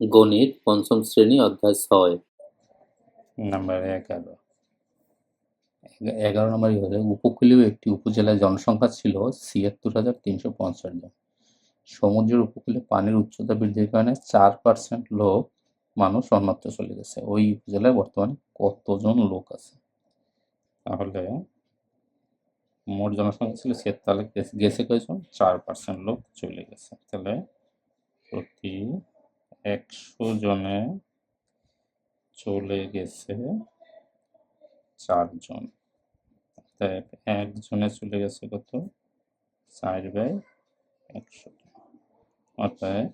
গণিত পঞ্চম শ্রেণী অধ্যায় ৬। নাম্বার 11। 11 নম্বরই হলো উপকূলীয় একটি উপজেলায় জনসংখ্যা ছিল ৭৬,৩৫০ জন। সমুদ্রের উপকূলে পানির উচ্চতা বৃদ্ধির কারণে 4% লোক মানুষ অন্যত্র চলে গেছে। ওই উপজেলায় বর্তমানে কতজন লোক আছে? তাহলে মোট জনসংখ্যা ছিল ৭, তাহলে গেছে কয়জন? 4% লোক চলে গেছে। তাহলে প্রতি 100 জনে চলে গেছে 4 জন। তাই 1 জনে চলে গেছে কত? 4/100। অর্থাৎ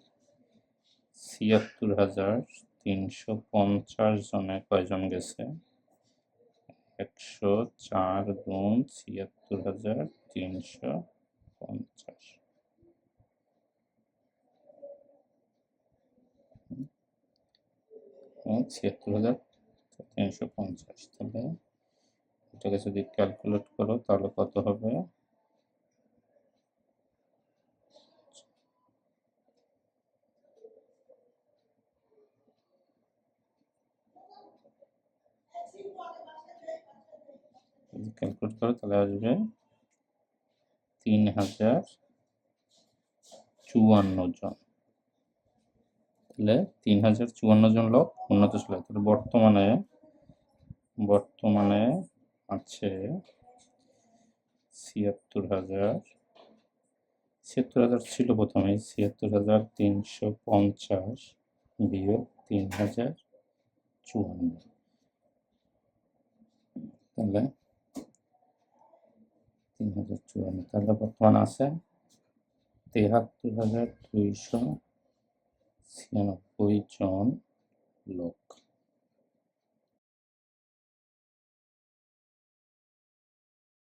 ৭৬,৩৫০ জনে কয়জন গেছে? 104 গুণ ৭৬,৩৫০। ৭৬,৩৫০। তাহলে এটাকে যদি ক্যালকুলেট করো তাহলে কত হবে? ক্যালকুলেট করো তাহলে আসবে ৩,০৫৪ জন। তাহলে ৩,০৫৪ জন লোক উন্নত ছিল। তাহলে বর্তমানে আছে ৭৬,০০০ ছিল প্রথমে ৭৬,৩৫০ বিয়োগ ৩,০৫৪। তাহলে ৩,০৫৪, তাহলে বর্তমানে আছে ৭৩,২৯৬ জন লোক।